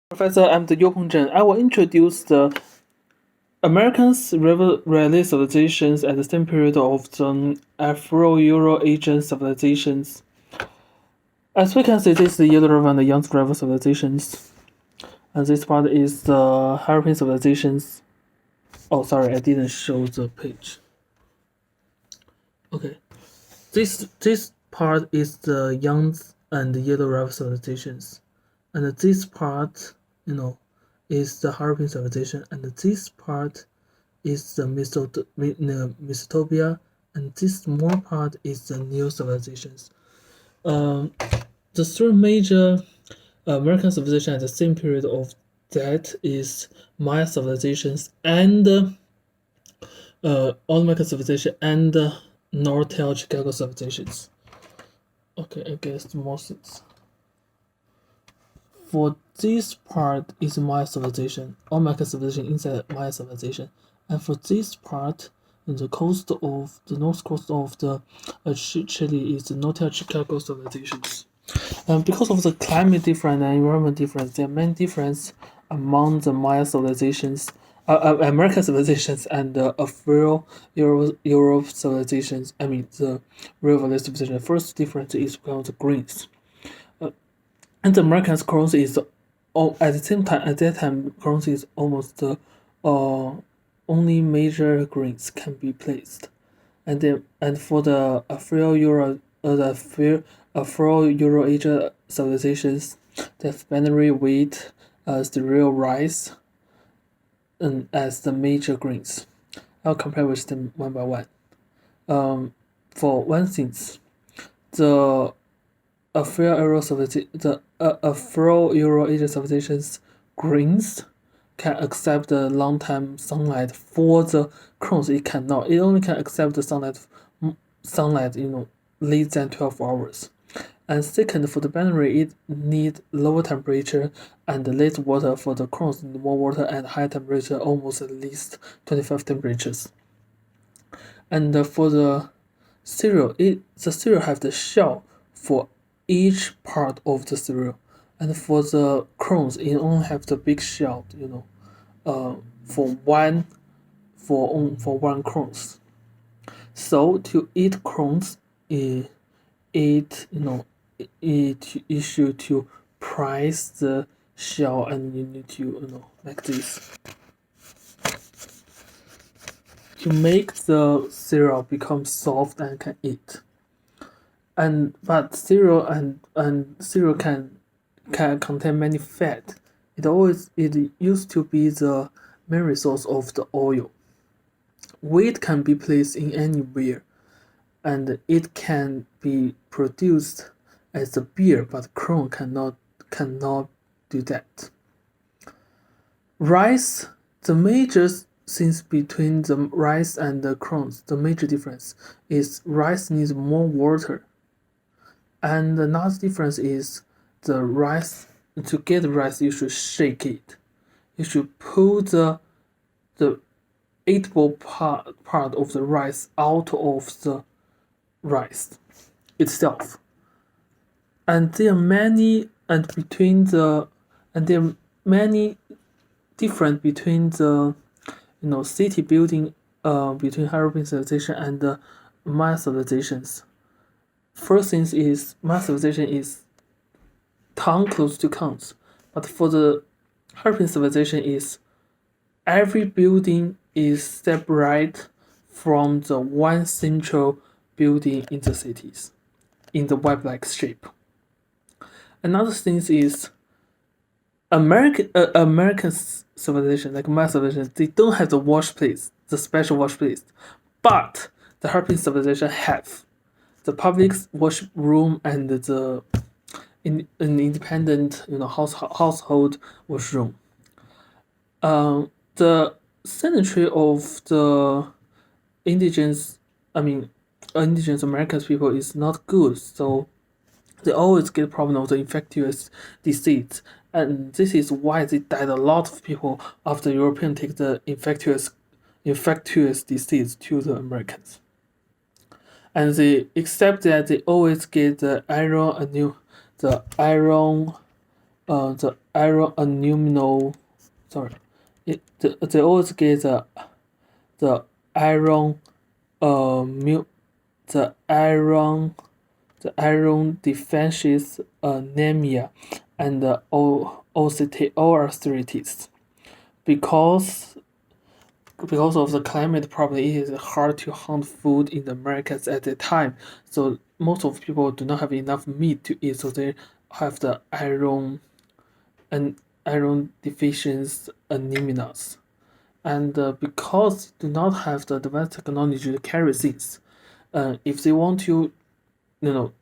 Professor, I'm the Yopeng Zhen. I will introduce the Americans' rally civilizations at the same period of the Afro-Euro-Asian civilizations. As we can see, this is the Yellow River and the Yangtze River civilizations. And this part is the Harappan civilizations. Oh, sorry, I didn't show the page. Okay. This part is the Yangtze and the Yellow River civilizations. And this part, is the Harappan civilization, and this part is the Mesopotamia, and this small part is the new civilizations. The three major American civilizations at the same period of that is Maya civilizations and Olmec civilization and Nortel Chicago civilizations. Okay, I guess more things. For this part is Maya civilization, Olmec civilization inside Maya civilization, and for this part, in the north coast of the Chile is the Nortel Chicago civilizations. Because of the climate difference and environment difference, there are many differences among the Maya civilizations, American civilizations, and the Europe civilizations. I mean the Real Valley civilization. The first difference is about the greens. And the American's currency is at that time currency is almost the only major grains can be placed, and for the Afro-Euro-Asia civilizations, the binary wheat as the real rice, and as the major grains. I'll compare with them one by one. For one thing, the Afro-Euro-Asian civilizations grains can accept the long-time sunlight. For the crones, it cannot. It only can accept the sunlight, less than 12 hours. And second, for the binary, it need lower temperature and less water. For the crones, more water and high temperature, almost at least 25 temperatures. And for the cereal, the cereal have the shell for each part of the cereal, and for the crones, it only have the big shell, for one crones. So to eat crones, it should to price the shell, and you need to like this to make the cereal become soft and can eat. But cereal and cereal can contain many fat. It used to be the main resource of the oil. Wheat can be placed in anywhere, and it can be produced as a beer, but corn cannot do that. Rice, the major things between the rice and the corn, the major difference is rice needs more water. And another difference is the rice. To get the rice, you should shake it. You should pull the eatable part of the rice out of the rice itself. And there are many different between the city building between Harappan civilization and the Maya civilizations. First thing is Maya civilization is town close to towns, but for the Harappan civilization is every building is separate from the one central building in the cities, in the web-like shape. Another thing is American civilization, like Maya civilization, they don't have the wash place, the special wash place, but the Harappan civilization have the public washroom and the an independent household washroom. The sanitary of the indigenous American people is not good, so they always get problem of the infectious disease, and this is why they died a lot of people after European take the infectious disease to the Americans. And they accept that they always get the iron the iron aluminum, sorry, they always get the iron mu the iron deficiency anemia and osteoarthritis because of the climate problem. It is hard to hunt food in the Americas at the time, so most of people do not have enough meat to eat, so they have the iron deficiency anemias. And because they do not have the advanced technology to carry things, if they want to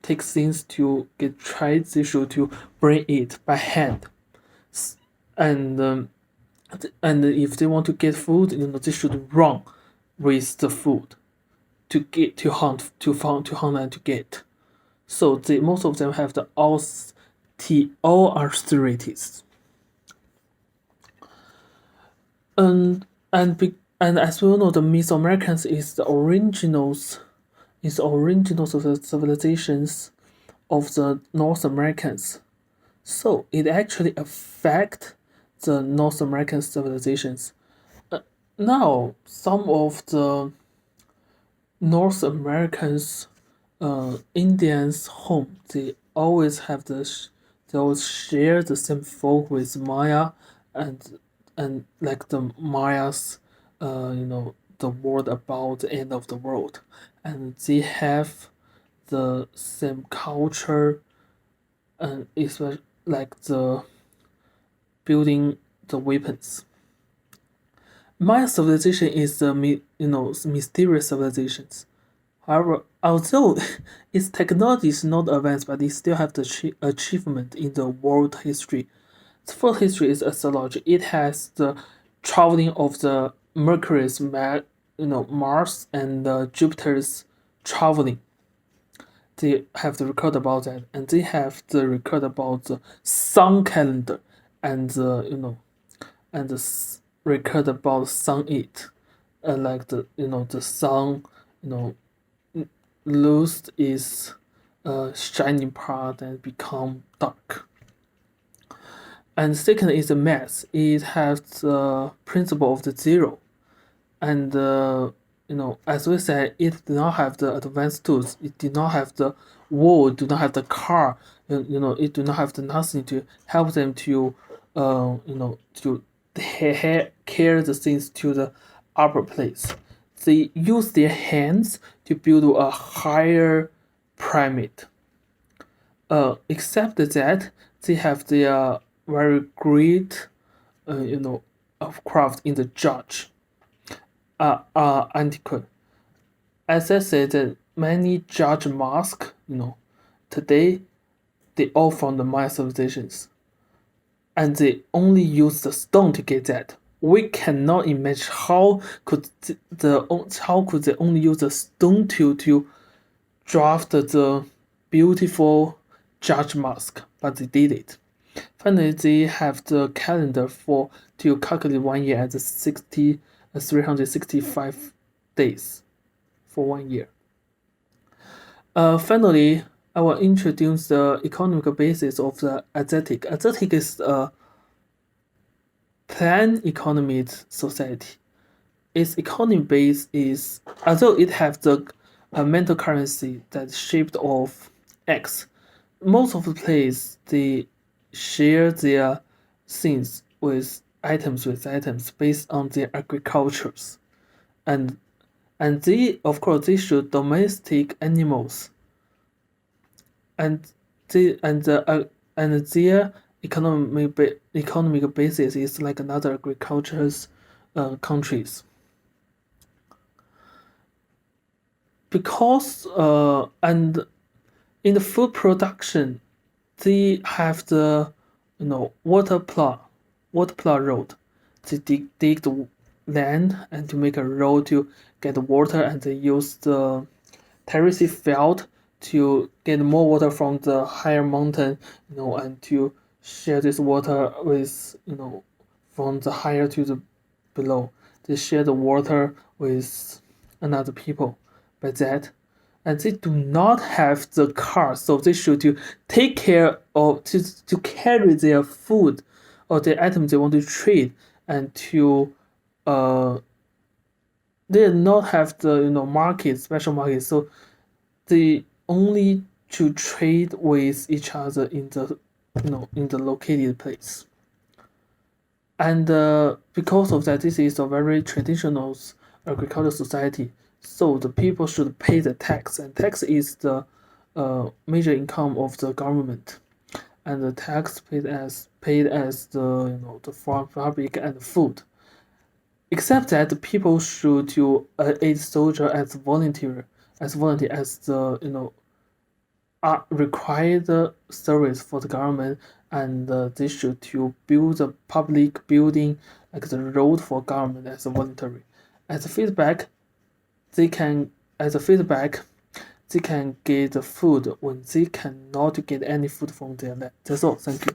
take things to get tried, they should to bring it by hand. And and if they want to get food, they should run with the food to get to hunt and to get. So most of them have the osteoarthritis. And as we all know, the Mesoamericans is the originals of the civilizations of the North Americans. So it actually affect the North American civilizations. Now some of the North Americans Indians home, they always share the same folk with Maya, and like the Mayas, the word about the end of the world, and they have the same culture, and especially like the building the weapons. Maya civilization is the mysterious civilizations. However, although its technology is not advanced, but it still have the achievement in the world history. The first history is astrology. It has the traveling of the Mercury's, Mars and Jupiter's traveling. They have the record about that, and they have the record about the sun calendar, and record about sun it, like the sun, lose its shining part and become dark. And second is the math. It has the principle of the zero, and as we said, it did not have the advanced tools. It did not have the wall. Do not have the car. It do not have the nothing to help them to, to carry the things to the upper place. They use their hands to build a higher pyramid. Except that they have their very great, of craft in the judge, antiquary. As I said, many judge masks, today they all from the Maya civilizations, and they only use the stone to get that. We cannot imagine how could they only use the stone to draft the beautiful judge mask, but they did it. Finally, they have the calendar to calculate 1 year as 365 days for 1 year. Finally, I will introduce the economic basis of the Asiatic. Asiatic is a planned economy society. Its economy base is, although it has the mental currency that's shaped of X, most of the place they share their things with items based on their agricultures, and they, of course, they should domestic animals, and their economic basis is like another agriculture's countries, because and in the food production they have the water plow road. They dig the land and to make a road to get water, and they use the terrace field to get more water from the higher mountain, and to share this water with, from the higher to the below. They share the water with another people. By that, and they do not have the car, so they should to take care of to carry their food or the items they want to trade, and to they do not have the market, special market, so they only to trade with each other in the in the located place. And because of that, this is a very traditional agricultural society. So the people should pay the tax, and tax is the major income of the government. And the tax paid as the the farm fabric and food. Except that the people should aid soldier as volunteer, as the are required service for the government, and they should to build a public building like the road for government as a voluntary. As a feedback, they can as a feedback they can get the food when they cannot get any food from their land. That's all. Thank you.